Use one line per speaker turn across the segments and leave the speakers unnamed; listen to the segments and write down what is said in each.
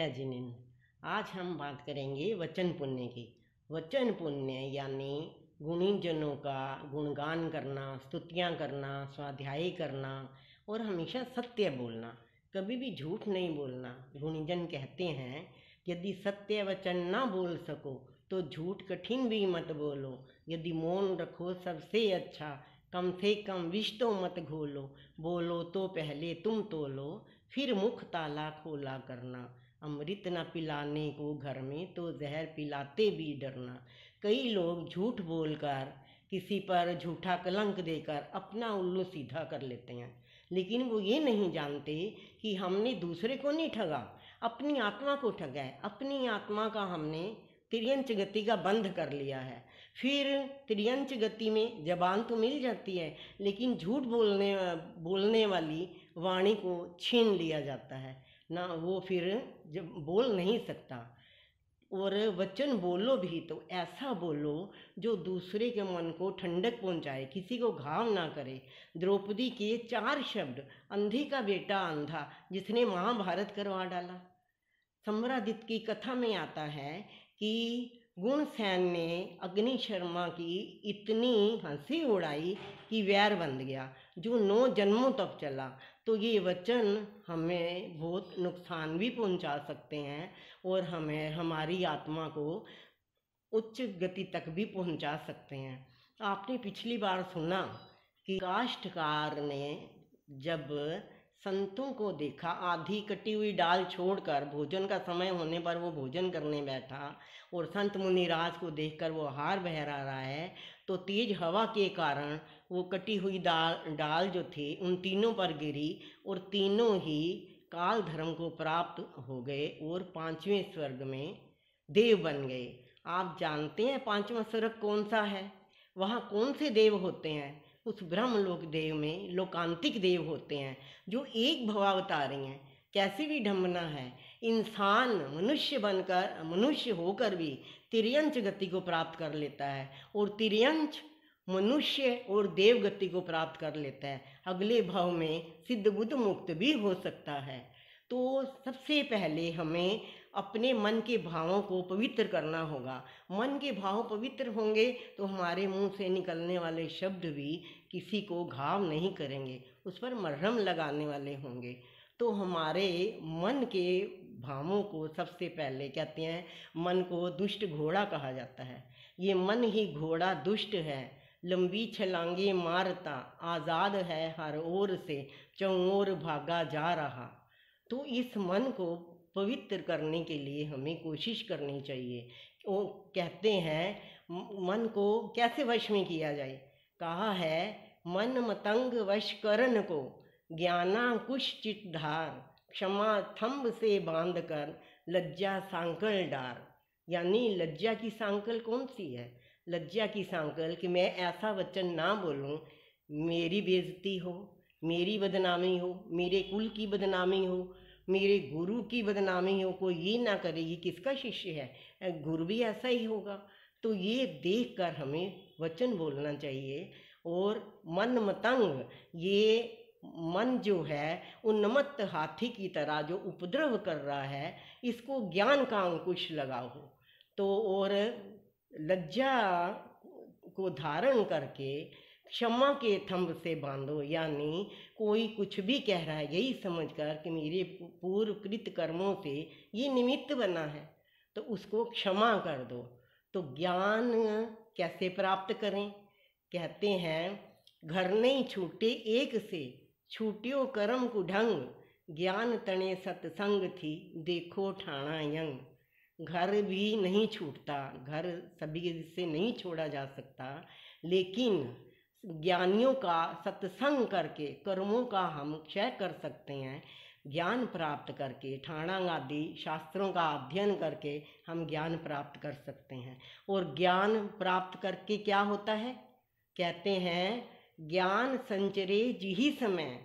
जय जिनेन्द्र। आज हम बात करेंगे वचन पुण्य की। वचन पुण्य यानी गुणीजनों का गुणगान करना, स्तुतियाँ करना, स्वाध्याय करना और हमेशा सत्य बोलना, कभी भी झूठ नहीं बोलना। गुणीजन कहते हैं यदि सत्य वचन ना बोल सको तो झूठ कठिन भी मत बोलो। यदि मौन रखो सबसे अच्छा, कम से कम विष तो मत घोलो। बोलो तो पहले तुम तोलो, फिर मुख ताला खोला करना। अमृत न पिलाने को घर में तो जहर पिलाते भी डरना। कई लोग झूठ बोलकर किसी पर झूठा कलंक देकर अपना उल्लू सीधा कर लेते हैं, लेकिन वो ये नहीं जानते कि हमने दूसरे को नहीं ठगा, अपनी आत्मा को ठगा है। अपनी आत्मा का हमने त्रियंच गति का बंध कर लिया है। फिर त्रियंच गति में जबान तो मिल जाती है, लेकिन झूठ बोलने वाली वाणी को छीन लिया जाता है ना, वो फिर जब बोल नहीं सकता। और वचन बोलो भी तो ऐसा बोलो जो दूसरे के मन को ठंडक पहुंचाए, किसी को घाव ना करे। द्रौपदी के 4 शब्द, अंधी का बेटा अंधा, जिसने महाभारत करवा डाला। सम्रादित्य की कथा में आता है कि गुणसेन ने अग्नि शर्मा की इतनी हंसी उड़ाई कि वैर बन गया, जो 9 जन्मों तक चला। तो ये वचन हमें बहुत नुकसान भी पहुंचा सकते हैं और हमें हमारी आत्मा को उच्च गति तक भी पहुंचा सकते हैं। आपने पिछली बार सुना कि काष्ठकार ने जब संतों को देखा, आधी कटी हुई डाल छोड़कर भोजन का समय होने पर वो भोजन करने बैठा और संत मुनिराज को देखकर वो हार बहरा रहा है, तो तेज हवा के कारण वो कटी हुई डाल जो थी उन तीनों पर गिरी और तीनों ही काल धर्म को प्राप्त हो गए और 5वें स्वर्ग में देव बन गए। आप जानते हैं 5वां स्वर्ग कौन सा है? वहाँ कौन से देव होते हैं? उस ब्रह्मलोक देव में लोकांतिक देव होते हैं जो एक भवावतारी हैं। कैसी भी ढंबना है, इंसान मनुष्य बनकर, मनुष्य होकर भी तिर्यंच गति को प्राप्त कर लेता है और तिर्यंच मनुष्य और देव गति को प्राप्त कर लेता है। अगले भाव में सिद्ध बुद्ध मुक्त भी हो सकता है। तो सबसे पहले हमें अपने मन के भावों को पवित्र करना होगा। मन के भाव पवित्र होंगे तो हमारे मुंह से निकलने वाले शब्द भी किसी को घाव नहीं करेंगे, उस पर मरहम लगाने वाले होंगे। तो हमारे मन के भावों को सबसे पहले कहते हैं, मन को दुष्ट घोड़ा कहा जाता है। ये मन ही घोड़ा दुष्ट है, लंबी छलांगे मारता, आज़ाद है हर ओर से, चौओर भागा जा रहा। तो इस मन को पवित्र करने के लिए हमें कोशिश करनी चाहिए। वो कहते हैं मन को कैसे वश में किया जाए। कहा है, मन मतंग वश करन को, ज्ञानांकुश चित धार, क्षमा थंब से बांध कर, लज्जा सांकल डार। यानी लज्जा की सांकल कौन सी है? लज्जा की सांकल कि मैं ऐसा वचन ना बोलूं, मेरी बेइज्जती हो, मेरी बदनामी हो, मेरे कुल की बदनामी हो, मेरे गुरु की बदनामी हो। कोई ये ना करे ये किसका शिष्य है, गुरु भी ऐसा ही होगा। तो ये देखकर हमें वचन बोलना चाहिए। और मन मतंग, ये मन जो है उन्मत्त हाथी की तरह जो उपद्रव कर रहा है, इसको ज्ञान का अंकुश लगाओ। तो और लज्जा को धारण करके क्षमा के थंब से बांधो, यानी कोई कुछ भी कह रहा है यही समझकर कि मेरे पूर्वकृत कर्मों से ये निमित्त बना है, तो उसको क्षमा कर दो। तो ज्ञान कैसे प्राप्त करें? कहते हैं, घर नहीं छूटे एक से, छूटियो कर्म को ढंग, ज्ञान तने सत्संग थी, देखो ठाणा यंग। घर भी नहीं छूटता, घर सभी से नहीं छोड़ा जा सकता, लेकिन ज्ञानियों का सत्संग करके कर्मों का हम क्षय कर सकते हैं। ज्ञान प्राप्त करके ठाणांग आदि शास्त्रों का अध्ययन करके हम ज्ञान प्राप्त कर सकते हैं। और ज्ञान प्राप्त करके क्या होता है? कहते हैं, ज्ञान संचरे जिही समय,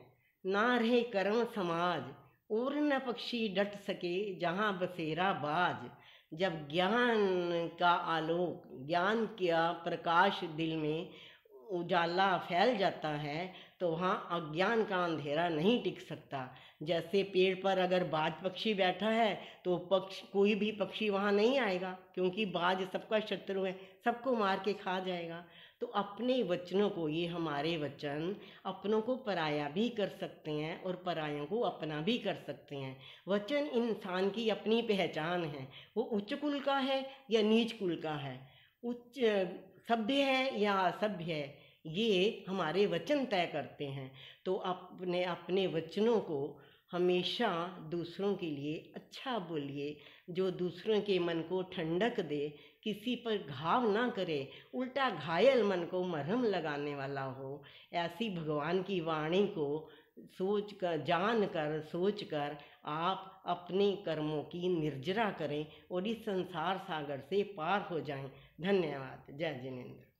ना रहे कर्म समाज, और न पक्षी डट सके जहाँ बसेरा बाज। जब ज्ञान का आलोक, ज्ञान का प्रकाश दिल में उजाला फैल जाता है तो वहाँ अज्ञान का अंधेरा नहीं टिक सकता। जैसे पेड़ पर अगर बाज पक्षी बैठा है तो कोई भी पक्षी वहाँ नहीं आएगा, क्योंकि बाज सबका शत्रु है, सबको मार के खा जाएगा। तो अपने वचनों को, ये हमारे वचन अपनों को पराया भी कर सकते हैं और परायों को अपना भी कर सकते हैं। वचन इंसान की अपनी पहचान है, वो उच्च कुल का है या नीच कुल का है, उच्च सभ्य है या असभ्य है, ये हमारे वचन तय करते हैं। तो अपने अपने वचनों को हमेशा दूसरों के लिए अच्छा बोलिए, जो दूसरों के मन को ठंडक दे, किसी पर घाव ना करे, उल्टा घायल मन को मरहम लगाने वाला हो। ऐसी भगवान की वाणी को सोच कर, जान कर, सोच कर आप अपने कर्मों की निर्जरा करें और इस संसार सागर से पार हो जाएं। धन्यवाद। जय जिनेंद्र।